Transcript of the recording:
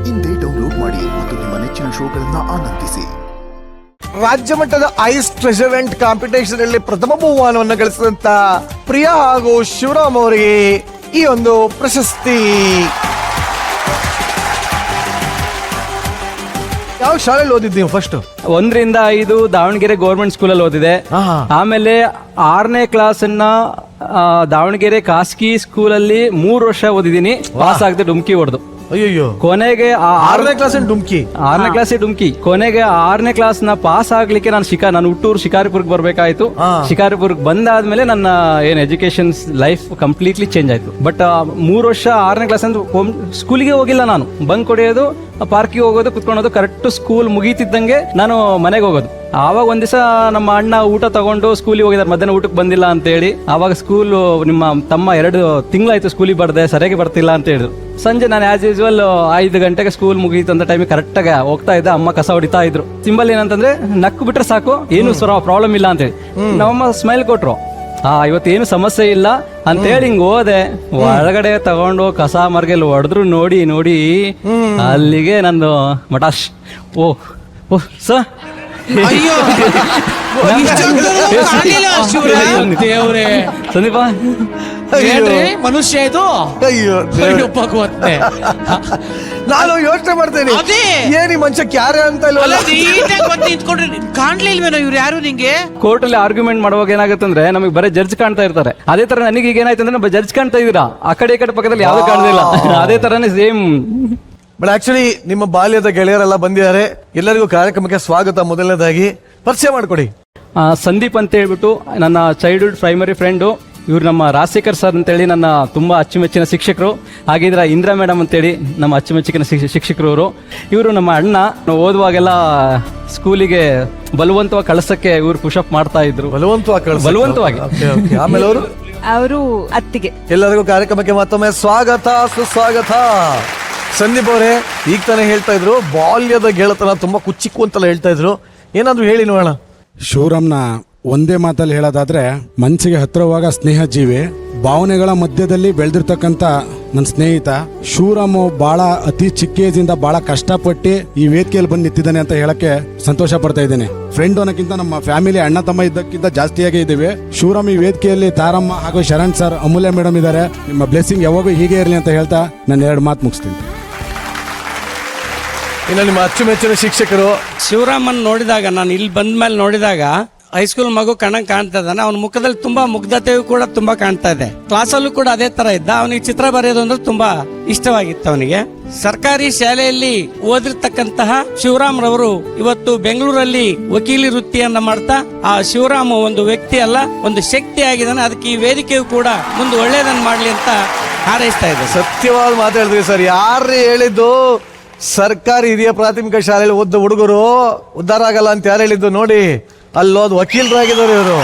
ಇಂದೇ ಡೌನ್ಲೋಡ್ ಮಾಡಿ ಮತ್ತು ನಿಮ್ಮ ನೆಚ್ಚಿನ ಶೋಗಳನ್ನ ಆನಂದಿಸಿ. ರಾಜ್ಯ ಮಟ್ಟದ ಐಸ್ ಟ್ರೆಷರ್ ಕಾಂಪಿಟೇಷನ್ ಅಲ್ಲಿ ಪ್ರಥಮ ಬಹುಮಾನವನ್ನು ಗಳಿಸಿದಂತ ಪ್ರಿಯಾ ಹಾಗೂ ಶಿವರಾಮ್ ಅವರಿಗೆ ಈ ಒಂದು ಪ್ರಶಸ್ತಿ. ಯಾವ ಶಾಲೆಯಲ್ಲಿ ಓದಿದ್ದು ನೀವು? ಫಸ್ಟ್ 1 ರಿಂದ 5 ದಾವಣಗೆರೆ ಗೌರ್ಮೆಂಟ್ ಸ್ಕೂಲಲ್ಲಿ ಓದಿದೆ. ಆಮೇಲೆ 6ನೇ ಕ್ಲಾಸ್ ಅನ್ನ ದಾವಣಗೆರೆ ಖಾಸಗಿ ಸ್ಕೂಲಲ್ಲಿ 3 ವರ್ಷ ಓದಿದ್ದೀನಿ. ಪಾಸ್ ಆಗದೆ ಡುಮ್ಕಿ ಹೊಡೆದು ಅಯ್ಯೋ ಕೊನೆಗೆ 6ನೇ ಕ್ಲಾಸ್ ಡುಮ್ಕಿ. 6ನೇ ಕ್ಲಾಸ್ ಡುಮ್ಕಿ. ಕೊನೆಗೆ 6ನೇ ಕ್ಲಾಸ್ ನ ಪಾಸ್ ಆಗ್ಲಿಕ್ಕೆ ನಾನು ಹುಟ್ಟೂರು ಶಿಕಾರಿಪುರಕ್ಕೆ ಬರ್ಬೇಕಾಯ್ತು. ಶಿಕಾರಿಪುರಕ್ಕೆ ಬಂದಾದ್ಮೇಲೆ ನನ್ನ ಏನ್ ಎಜುಕೇಶನ್ ಲೈಫ್ ಕಂಪ್ಲೀಟ್ಲಿ ಚೇಂಜ್ ಆಯ್ತು. ಬಟ್ 3 ವರ್ಷ 6ನೇ ಕ್ಲಾಸ್ ಅಂತ ಸ್ಕೂಲಿಗೆ ಹೋಗಿಲ್ಲ ನಾನು. ಬಂಕ್ ಹೊಡೆಯೋದು, ಪಾರ್ಕಿಗೆ ಹೋಗೋದು, ಕುತ್ಕೊಳ್ಳೋದು. ಕರೆಕ್ಟ್ ಸ್ಕೂಲ್ ಮುಗೀತಿದ್ದಂಗೆ ನಾನು ಮನೆಗೆ ಹೋಗೋದು. ಆವಾಗ ಒಂದ್ ದಿವಸ ನಮ್ಮ ಅಣ್ಣ ಊಟ ತಗೊಂಡು ಸ್ಕೂಲಿಗೆ ಹೋಗಿದ್ದಾರೆ, ಮಧ್ಯಾಹ್ನ ಊಟಕ್ಕೆ ಬಂದಿಲ್ಲ ಅಂತ ಹೇಳಿ. ಆವಾಗ ಸ್ಕೂಲ್ ನಿಮ್ಮ ತಮ್ಮ 2 ತಿಂಗಳಾಯ್ತು ಸ್ಕೂಲಿಗೆ ಬರ್ದೆ, ಸರಿಯಾಗಿ ಬರ್ತಿಲ್ಲ ಅಂತ ಹೇಳಿದ್ರು. ಸಂಜೆ ನಾನು ಆಸ್ ಯೂಸ್ವಲ್ 5 ಗಂಟೆಗೆ ಸ್ಕೂಲ್ ಮುಗೀತು ಅಂತ ಟೈಮಿಗೆ ಕರೆಕ್ಟಾಗಿ ಹೋಗ್ತಾ ಇದ್ದೆ. ಅಮ್ಮ ಕಸ ಹೊಡಿತಾ ಇದ್ರು. ಸಿಂಬಲ್ ಏನಂತಂದ್ರೆ ನಕ್ಕು ಬಿಟ್ರೆ ಸಾಕು, ಏನು ಪ್ರಾಬ್ಲಮ್ ಇಲ್ಲ ಅಂತ ಹೇಳಿ. ನಮ್ಮಮ್ಮ ಸ್ಮೈಲ್ ಕೊಟ್ರು. ಇವತ್ತೇನು ಸಮಸ್ಯೆ ಇಲ್ಲ ಅಂತ ಹೇಳಿ ಹಿಂಗ್ ಹೋದೆ. ಒಳಗಡೆ ತಗೊಂಡು ಕಸ ಮರ್ಗೆಲ್ ಹೊಡೆದ್ರು. ನೋಡಿ ನೋಡಿ ಅಲ್ಲಿಗೆ ನಂದು ಮಟಾಶ್. ಓ ಸರ್ ಸಂದೀಪ ಮನುಷ್ಯ ಇದು. ಅಯ್ಯೋ ನಾನು ಯೋಚನೆ ಮಾಡ್ತೇನೆ, ಏನಿ ಮನುಷ್ಯ ಕ್ಯಾರೆ ಅಂತ ಕಾಣ್ಲಿಲ್ವೇನೋ ಇವ್ರು ಯಾರು ನಿಂಗೆ? ಕೋರ್ಟ್ ಅಲ್ಲಿ ಆರ್ಗ್ಯುಮೆಂಟ್ ಮಾಡುವಾಗ ಏನಾಗುತ್ತಂದ್ರೆ ನಮಗೆ ಬರೀ ಜಡ್ಜ್ ಕಾಣ್ತಾ ಇರ್ತಾರೆ. ಅದೇ ತರ ನನಗೆ ಈಗ ಏನಾಯ್ತು ಅಂದ್ರೆ ಜಡ್ಜ್ ಕಾಣ್ತಾ ಇದೀರಾ, ಆ ಕಡೆ ಪಕ್ಕದಲ್ಲಿ ಯಾವ್ದು ಕಾಣ್ತಿಲ್ಲ. ಅದೇ ತರನೇ ಸೇಮ್. ಬಟ್ ಆಕ್ಚುಲಿ ನಿಮ್ಮ ಬಾಲ್ಯದ ಗೆಳೆಯರೆಲ್ಲ ಬಂದಿದ್ದಾರೆ. ಎಲ್ಲರಿಗೂ ಕಾರ್ಯಕ್ರಮಕ್ಕೆ ಸ್ವಾಗತ. ಮೊದಲನೇದಾಗಿ ಪರಿಚಯ ಮಾಡ್ಕೊಡಿ. ಸಂದೀಪ್ ಅಂತ ಹೇಳ್ಬಿಟ್ಟು ನನ್ನ ಚೈಲ್ಡ್ಹುಡ್ ಪ್ರೈಮರಿ ಫ್ರೆಂಡು. ಇವ್ರು ನಮ್ಮ ರಾಜಶೇಖರ್ ಸರ್ ಅಂತೇಳಿ ನನ್ನ ತುಂಬಾ ಅಚ್ಚುಮೆಚ್ಚಿನ ಶಿಕ್ಷಕರು. ಹಾಗಿದ್ರೆ ಇಂದಿರಾ ಮೇಡಮ್ ಅಂತೇಳಿ ನಮ್ಮ ಅಚ್ಚುಮೆಚ್ಚಿನ ಶಿಕ್ಷಕರು ಅವರು. ಇವರು ನಮ್ಮ ಅಣ್ಣ. ಓದುವಾಗೆಲ್ಲ ಸ್ಕೂಲಿಗೆ ಬಲವಂತವಾಗಿ ಕಳಿಸಕ್ಕೆ ಇವ್ರು ಪುಷಪ್ ಮಾಡ್ತಾ ಇದ್ರು. ಬಲವಂತವಾಗಿ. ಆಮೇಲೆ ಅವರು ಅತ್ತಿಗೆ. ಎಲ್ಲರಿಗೂ ಕಾರ್ಯಕ್ರಮಕ್ಕೆ ಮತ್ತೊಮ್ಮೆ ಸ್ವಾಗತ, ಸುಸ್ವಾಗತ. ಸಂದೀಪ್ ಅವರೇ, ಈಗ ತಾನೇ ಹೇಳ್ತಾ ಇದ್ರು ಬಾಲ್ಯದ ಗೆಳತನ ತುಂಬಾ ಕುಚ್ಚಿಕ್ಕು ಅಂತೆಲ್ಲ ಹೇಳ್ತಾ ಇದ್ರು. ಏನಾದ್ರು ಹೇಳಿ ನೋಡೋಣ. ಶಿವರಾಮ್ನ ಒಂದೇ ಮಾತಲ್ಲಿ ಹೇಳೋದಾದ್ರೆ, ಮನಸ್ಸಿಗೆ ಹತ್ತಿರವಾಗ ಸ್ನೇಹ ಜೀವಿ, ಭಾವನೆಗಳ ಮಧ್ಯದಲ್ಲಿ ಬೆಳೆದಿರ್ತಕ್ಕಂಥ ನನ್ನ ಸ್ನೇಹಿತ ಶಿವರಾಮ್. ಬಹಳ ಅತಿ ಚಿಕ್ಕ ಏಜಿಂದ ಬಹಳ ಕಷ್ಟಪಟ್ಟು ಈ ವೇದಿಕೆಯಲ್ಲಿ ಬಂದು ನಿಂತಿದ್ದಾನೆ ಅಂತ ಹೇಳಕ್ಕೆ ಸಂತೋಷ ಪಡ್ತಾ ಇದ್ದೇನೆ. ಫ್ರೆಂಡ್ ಅನ್ನೋಕ್ಕಿಂತ ನಮ್ಮ ಫ್ಯಾಮಿಲಿ ಅಣ್ಣ ತಮ್ಮ ಇದ್ದಕ್ಕಿಂತ ಜಾಸ್ತಿಯಾಗೇ ಇದ್ದೀವಿ. ಶಿವರಾಮ್ ಈ ವೇದಿಕೆಯಲ್ಲಿ ತಾರಮ್ಮ ಹಾಗೂ ಶರಣ್ ಸರ್, ಅಮೂಲ್ಯ ಮೇಡಮ್ ಇದ್ದಾರೆ. ನಿಮ್ಮ ಬ್ಲೆಸ್ಸಿಂಗ್ ಯಾವಾಗೂ ಹೀಗೆ ಇರಲಿ ಅಂತ ಹೇಳ್ತಾ ನಾನು 2 ಮಾತು ಮುಗಿಸ್ತೀನಿ. ಇನ್ನು ನಿಮ್ಮ ಅಚ್ಚುಮೆಚ್ಚಿನ ಶಿಕ್ಷಕರು. ಶಿವರಾಮನ್ ನೋಡಿದಾಗ, ನಾನು ಇಲ್ಲಿ ಬಂದ ಮೇಲೆ ನೋಡಿದಾಗ ಹೈಸ್ಕೂಲ್ ಮಗು ಕಣಂಗ್ ಕಾಣ್ತಾ ಇದ್ದಾನೆ. ಅವನ ಮುಖದಲ್ಲಿ ತುಂಬಾ ಮುಗ್ಧತೆಯು ಕೂಡ ತುಂಬಾ ಕಾಣ್ತಾ ಇದೆ. ಕ್ಲಾಸಲ್ಲೂ ಕೂಡ ಅದೇ ತರ ಇದ್ದ. ಅವನಿಗೆ ಚಿತ್ರ ಬರೆಯೋದು ಅಂದ್ರೆ ತುಂಬಾ ಇಷ್ಟವಾಗಿತ್ತು ಅವನಿಗೆ. ಸರ್ಕಾರಿ ಶಾಲೆಯಲ್ಲಿ ಓದಿರ್ತಕ್ಕಂತಹ ಶಿವರಾಮ್ ರವರು ಇವತ್ತು ಬೆಂಗಳೂರಲ್ಲಿ ವಕೀಲಿ ವೃತ್ತಿಯನ್ನ ಮಾಡ್ತಾ, ಆ ಶಿವರಾಮ್ ಒಂದು ವ್ಯಕ್ತಿ ಅಲ್ಲ, ಒಂದು ಶಕ್ತಿ ಆಗಿದ್ದಾನೆ. ಅದಕ್ಕೆ ಈ ವೇದಿಕೆಯು ಕೂಡ ಮುಂದೆ ಒಳ್ಳೇದನ್ನ ಮಾಡ್ಲಿ ಅಂತ ಹಾರೈಸ್ತಾ ಇದೆ. ಸತ್ಯವಾದ ಮಾತಾಡಿದ್ರಿ ಸರ್. ಯಾರೇ ಹೇಳಿದ್ದು ಸರ್ಕಾರಿ ಹಿರಿಯ ಪ್ರಾಥಮಿಕ ಶಾಲೆಯಲ್ಲಿ ಓದ ಹುಡುಗರು ಉದ್ಧಾರ ಆಗಲ್ಲ ಅಂತ ಯಾರು ಹೇಳಿದ್ದು? ನೋಡಿ, ಅಲ್ಲೋದ್ ವಕೀಲರಾಗಿದ್ದಾರೆ ಇವರು.